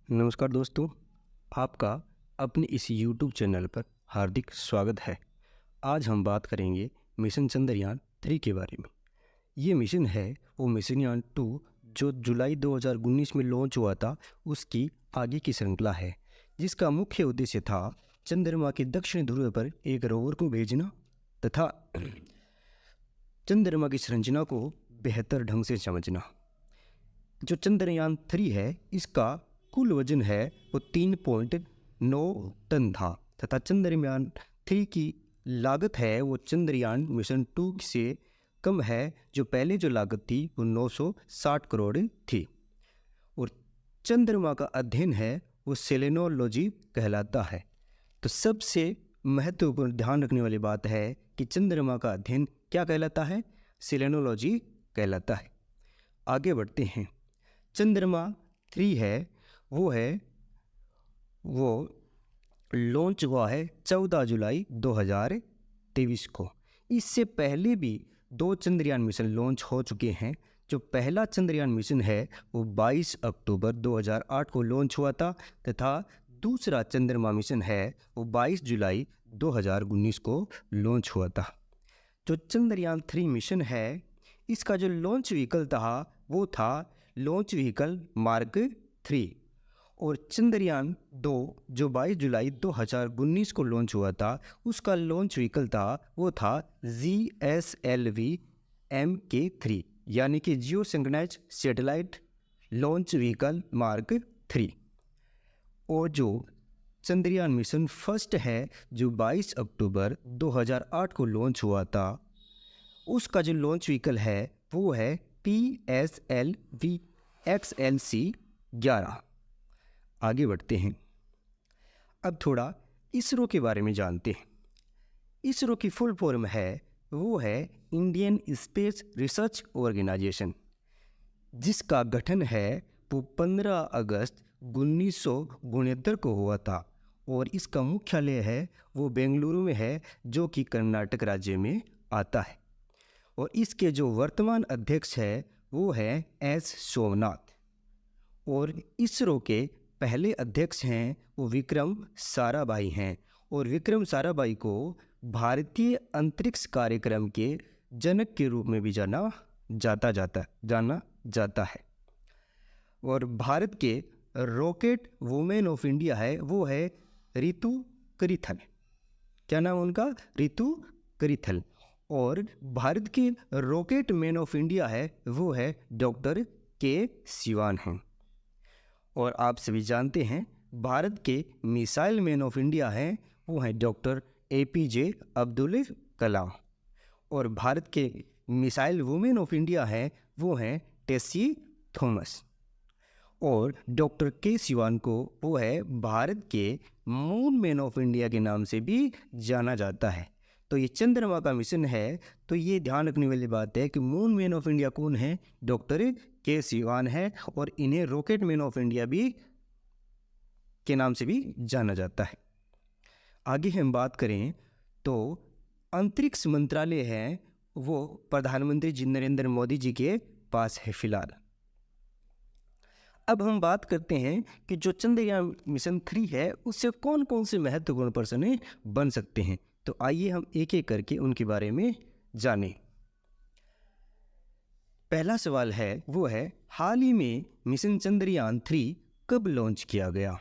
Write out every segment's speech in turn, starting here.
नमस्कार दोस्तों, आपका अपने इस यूट्यूब चैनल पर हार्दिक स्वागत है। आज हम बात करेंगे मिशन चंद्रयान 3 के बारे में। ये मिशन है वो मिशनयान 2 जो जुलाई 2019 में लॉन्च हुआ था, उसकी आगे की श्रृंखला है, जिसका मुख्य उद्देश्य था चंद्रमा के दक्षिणी ध्रुव पर एक रोवर को भेजना तथा चंद्रमा की संरचना को बेहतर ढंग से समझना। जो चंद्रयान 3 है, इसका कुल वजन है वो 3.9 टन था तथा चंद्रयान 3 की लागत है वो चंद्रयान मिशन 2 से कम है। जो पहले जो लागत थी वो 960 करोड़ थी। और चंद्रमा का अध्ययन है वो सेलेनोलॉजी कहलाता है। तो सबसे महत्वपूर्ण ध्यान रखने वाली बात है कि चंद्रमा का अध्ययन क्या कहलाता है? सेलेनोलॉजी कहलाता है। आगे बढ़ते हैं। चंद्रमा 3 है वो लॉन्च हुआ है 14 जुलाई 2023 को। इससे पहले भी 2 चंद्रयान मिशन लॉन्च हो चुके हैं। जो पहला चंद्रयान मिशन है वो 22 अक्टूबर 2008 को लॉन्च हुआ था तथा दूसरा चंद्रमा मिशन है वो 22 जुलाई 2019 को लॉन्च हुआ था। जो चंद्रयान 3 मिशन है, इसका जो लॉन्च व्हीकल था वो था लॉन्च व्हीकल मार्क 3। और चंद्रयान 2 जो 22 जुलाई 2019 को लॉन्च हुआ था, उसका लॉन्च व्हीकल था वो था GSLV MK3, यानी कि geo synchronize satellite launch vehicle mark 3। और जो चंद्रयान मिशन फर्स्ट है जो 22 अक्टूबर 2008 को लॉन्च हुआ था, उसका जो लॉन्च व्हीकल है वो है PSLV XLC-11। आगे बढ़ते हैं। अब थोड़ा इसरो के बारे में जानते हैं। इसरो की फुल फॉर्म है वो है इंडियन स्पेस रिसर्च ऑर्गेनाइजेशन, जिसका गठन है वो 15 अगस्त 1969 को हुआ था। और इसका मुख्यालय है वो बेंगलुरु में है, जो कि कर्नाटक राज्य में आता है। और इसके जो वर्तमान अध्यक्ष है वो है S सोमनाथ। और इसरो के पहले अध्यक्ष हैं वो विक्रम साराभाई हैं। और विक्रम साराभाई को भारतीय अंतरिक्ष कार्यक्रम के जनक के रूप में भी जाना जाता है। और भारत के रॉकेट वुमेन ऑफ इंडिया है वो है रितु करिथल। क्या नाम उनका? रितु करिथल। और भारत की रॉकेट मैन ऑफ इंडिया है वो है डॉक्टर के सिवान हैं। और आप सभी जानते हैं भारत के मिसाइल मैन ऑफ इंडिया हैं वो हैं डॉक्टर APJ अब्दुल कलाम। और भारत के मिसाइल वुमेन ऑफ इंडिया हैं वो हैं टेसी थॉमस। और डॉक्टर के सिवान को वो है भारत के मून मैन ऑफ इंडिया के नाम से भी जाना जाता है। तो ये चंद्रमा का मिशन है, तो ये ध्यान रखने वाली बात है कि मून मैन ऑफ इंडिया कौन है? डॉक्टर के सिवान है। और इन्हें रॉकेट मैन ऑफ इंडिया भी के नाम से भी जाना जाता है। आगे हम बात करें तो अंतरिक्ष मंत्रालय है वो प्रधानमंत्री जी नरेंद्र मोदी जी के पास है फिलहाल। अब हम बात करते हैं कि जो चंद्रयान मिशन 3 है उससे कौन कौन से महत्वपूर्ण पर्सन बन सकते हैं। तो आइए हम एक एक करके उनके बारे में जानें। पहला सवाल है वो है हाल ही में मिशन चंद्रयान 3 कब लॉन्च किया गया?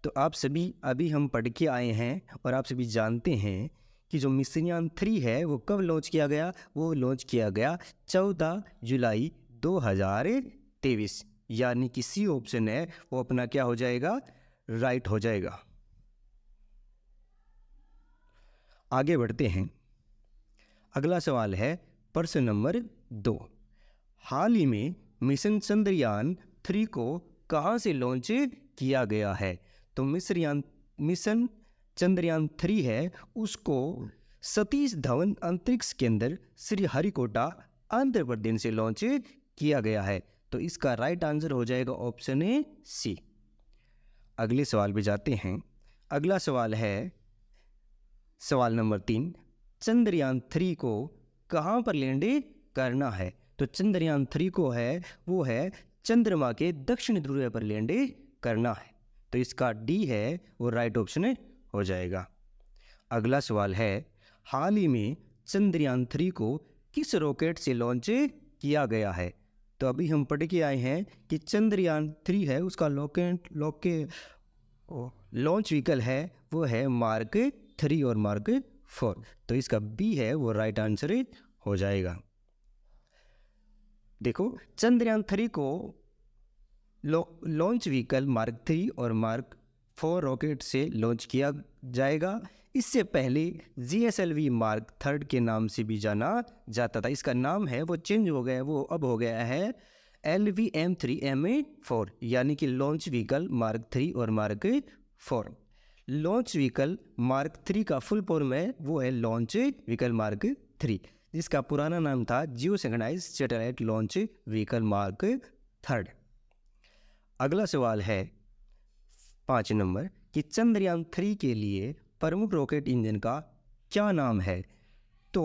तो आप सभी अभी हम पढ़ के आए हैं और आप सभी जानते हैं कि जो मिशनयान 3 है वो कब लॉन्च किया गया? वो लॉन्च किया गया 14 जुलाई 2023, यानी कि सी ऑप्शन है वो अपना क्या हो जाएगा? राइट हो जाएगा। आगे बढ़ते हैं। अगला सवाल है प्रश्न नंबर 2। हाल ही में मिशन चंद्रयान 3 को कहाँ से लॉन्च किया गया है? तो मिशन चंद्रयान 3 है उसको सतीश धवन अंतरिक्ष केंद्र श्रीहरिकोटा आंध्र प्रदेश से लॉन्च किया गया है। तो इसका राइट आंसर हो जाएगा ऑप्शन ए सी। अगले सवाल पे जाते हैं। अगला सवाल है सवाल नंबर 3। चंद्रयान 3 को कहाँ पर लैंड करना है? तो चंद्रयान 3 को है वो है चंद्रमा के दक्षिण ध्रुव पर लैंड करना है। तो इसका डी है वो राइट ऑप्शन हो जाएगा। अगला सवाल है, हाल ही में चंद्रयान 3 को किस रॉकेट से लॉन्च किया गया है? तो अभी हम पढ़ के आए हैं कि चंद्रयान 3 है उसका लॉन्च व्हीकल है वो है मार्क 3 और मार्क 4। तो इसका बी है वो राइट आंसर हो जाएगा। देखो, चंद्रयान 3 को लॉन्च व्हीकल मार्क 3 और मार्क 4 रॉकेट से लॉन्च किया जाएगा। इससे पहले GSLV मार्क 3 के नाम से भी जाना जाता था। इसका नाम है वो चेंज हो गया, वो अब हो गया है LVM-3MA4, यानी कि लॉन्च व्हीकल मार्क 3 और मार्क 4। लॉन्च व्हीकल मार्क 3 का फुल फॉर्म है वो है लॉन्च व्हीकल मार्क 3, जिसका पुराना नाम था geo synchronize satellite launch vehicle mark 3। अगला सवाल है 5 नंबर कि चंद्रयान 3 के लिए प्रमुख रॉकेट इंजन का क्या नाम है? तो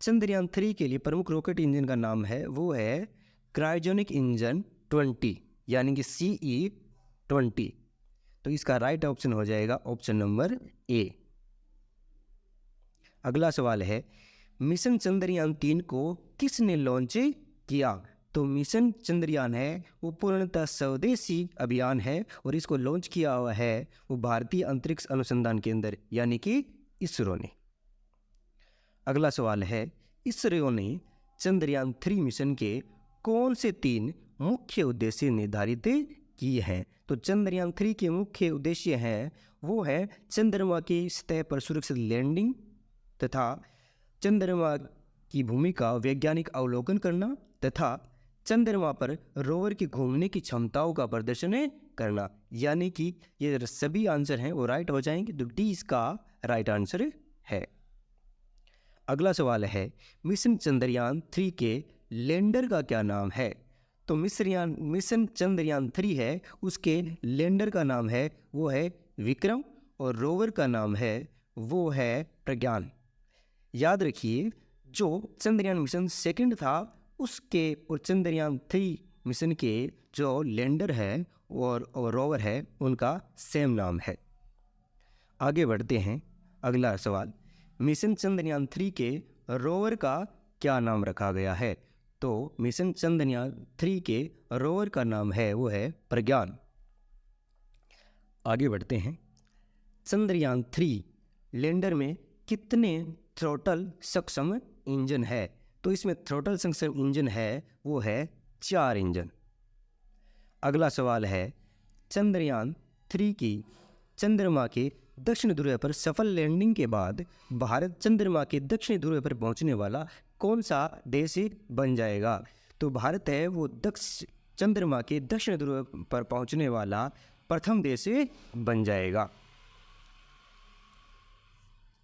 चंद्रयान 3 के लिए प्रमुख रॉकेट इंजन का नाम है वो है क्रायोजेनिक इंजन 20, यानी कि CE-20। तो इसका राइट ऑप्शन हो जाएगा ऑप्शन नंबर ए। अगला सवाल है, मिशन चंद्रयान 3 को किसने लॉन्च किया? तो मिशन चंद्रयान है वो पूर्णतः स्वदेशी अभियान है और इसको लॉन्च किया हुआ है वो भारतीय अंतरिक्ष अनुसंधान केंद्र यानी कि इसरो ने। अगला सवाल है, इसरो ने चंद्रयान 3 मिशन के कौन से 3 मुख्य उद्देश्य निर्धारित किए हैं? तो चंद्रयान 3 के मुख्य उद्देश्य हैं वो है चंद्रमा की सतह पर सुरक्षित लैंडिंग तथा चंद्रमा की भूमि का वैज्ञानिक अवलोकन करना तथा चंद्रमा पर रोवर की घूमने की क्षमताओं का प्रदर्शन करना। यानी कि ये सभी आंसर हैं वो राइट हो जाएंगे, तो डी इसका राइट आंसर है। अगला सवाल है, मिशन चंद्रयान 3 के लैंडर का क्या नाम है? तो मिशन चंद्रयान 3 है उसके लैंडर का नाम है वो है विक्रम और रोवर का नाम है वो है प्रज्ञान। याद रखिए, जो चंद्रयान मिशन 2 था उसके और चंद्रयान 3 मिशन के जो लैंडर है और रोवर है उनका सेम नाम है। आगे बढ़ते हैं। अगला सवाल, मिशन चंद्रयान 3 के रोवर का क्या नाम रखा गया है? तो मिशन चंद्रयान 3 के रोवर का नाम है वो है प्रज्ञान। आगे बढ़ते हैं। चंद्रयान 3 लैंडर में कितने थ्रोटल सक्षम इंजन है? तो इसमें थ्रोटल सक्षम इंजन है वो है 4 इंजन। अगला सवाल है, चंद्रयान 3 की चंद्रमा के दक्षिण ध्रुव पर सफल लैंडिंग के बाद भारत चंद्रमा के दक्षिण ध्रुव पर पहुंचने वाला कौन सा देश बन जाएगा? तो भारत है वो चंद्रमा के दक्षिण ध्रुव पर पहुंचने वाला प्रथम देश बन जाएगा।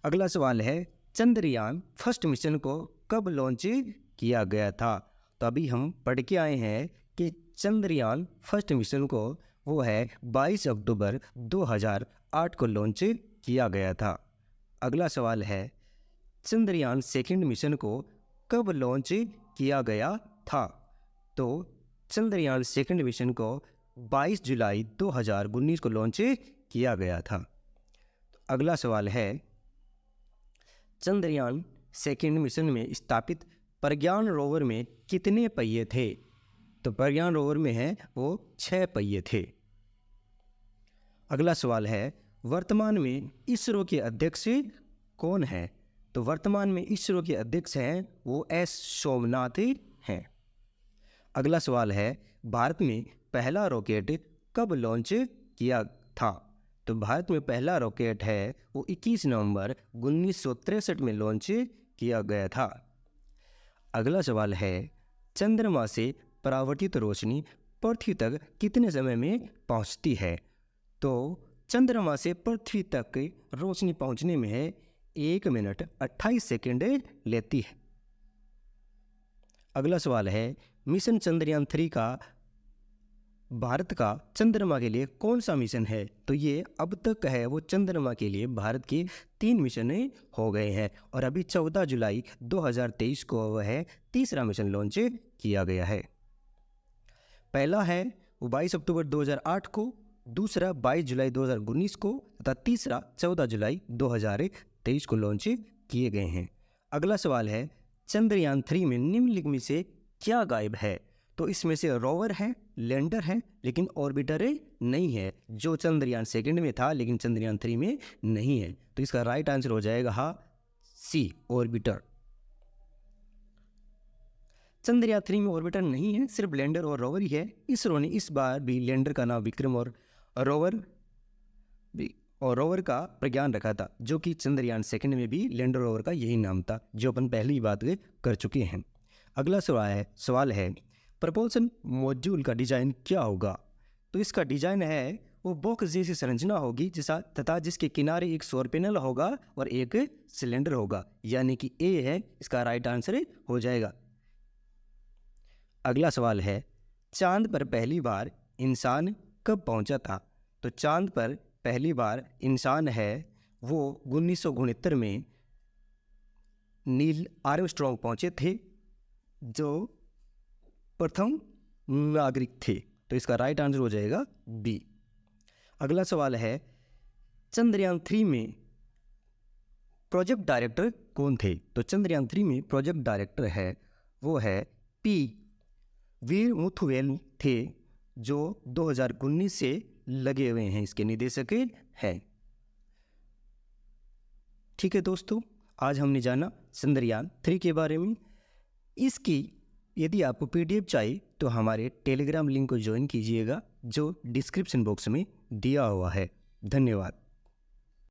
अगला सवाल है, चंद्रयान फर्स्ट मिशन को कब लॉन्च किया गया था? तो अभी हम पढ़ के आए हैं कि चंद्रयान फर्स्ट मिशन को वो है 22 अक्टूबर 2008 को लॉन्च किया गया था। अगला सवाल है, चंद्रयान सेकंड मिशन को कब लॉन्च किया गया था? तो चंद्रयान सेकंड मिशन को 22 जुलाई 2019 को लॉन्च किया गया था। अगला सवाल है, चंद्रयान सेकंड मिशन में स्थापित प्रज्ञान रोवर में कितने पहिए थे? तो प्रज्ञान रोवर में है वो 6 पहिए थे। अगला सवाल है, वर्तमान में इसरो के अध्यक्ष कौन है? तो वर्तमान में इसरो के अध्यक्ष हैं वो एस सोमनाथ हैं। अगला सवाल है, भारत में पहला रॉकेट कब लॉन्च किया था? तो भारत में पहला रॉकेट है वो 21 नवंबर 1963 में लॉन्च किया गया था। अगला सवाल है, चंद्रमा से परावर्तित रोशनी पृथ्वी तक कितने समय में पहुंचती है? तो चंद्रमा से पृथ्वी तक रोशनी पहुंचने में 1 मिनट 28 सेकेंड लेती है। अगला सवाल है, मिशन चंद्रयान 3 का भारत का चंद्रमा के लिए कौन सा मिशन है? तो ये अब तक है वो चंद्रमा के लिए भारत के 3 मिशन हो गए हैं और अभी 14 जुलाई 2023 को वह तीसरा मिशन लॉन्च किया गया है। पहला है वो 22 अक्टूबर 2008 को दूसरा 22 जुलाई 2019 को तथा तीसरा 14 जुलाई 2023 को लॉन्च किए गए हैं। अगला सवाल है, चंद्रयान 3 में निम्नलिखित में से क्या गायब है? तो इसमें से रोवर है, लैंडर है, लेकिन ऑर्बिटर नहीं है, जो चंद्रयान 2 में था लेकिन चंद्रयान 3 में नहीं है। तो इसका राइट आंसर हो जाएगा सी, ऑर्बिटर। चंद्रयान 3 में ऑर्बिटर नहीं है, सिर्फ लैंडर और रोवर ही है। इसरो ने इस बार भी लैंडर का नाम विक्रम और रोवर का प्रज्ञान रखा था, जो कि चंद्रयान 2 में भी लैंडर रोवर का यही नाम था, जो अपन पहले ही बात कर चुके हैं। अगला सवाल है प्रपोल्सन मॉड्यूल का डिजाइन क्या होगा? तो इसका डिजाइन है वो बॉक्स जैसी संरचना होगी तथा जिसके किनारे एक सौर पैनल होगा और एक सिलेंडर होगा, यानी कि ए है इसका राइट आंसर हो जाएगा। अगला सवाल है, चांद पर पहली बार इंसान कब पहुंचा था? तो चांद पर पहली बार इंसान है वो 1969 में नील आर्मस्ट्रॉन्ग पहुंचे थे, जो प्रथम नागरिक थे। तो इसका राइट आंसर हो जाएगा बी। अगला सवाल है, चंद्रयान 3 में प्रोजेक्ट डायरेक्टर कौन थे? तो चंद्रयान 3 में प्रोजेक्ट डायरेक्टर है वो है पी वीर मुथुवेल थे, जो 2019 से लगे हुए हैं, इसके निदेशक हैं। ठीक है दोस्तों, आज हमने जाना चंद्रयान 3 के बारे में। इसकी यदि आपको PDF चाहिए तो हमारे टेलीग्राम लिंक को ज्वाइन कीजिएगा, जो डिस्क्रिप्शन बॉक्स में दिया हुआ है। धन्यवाद।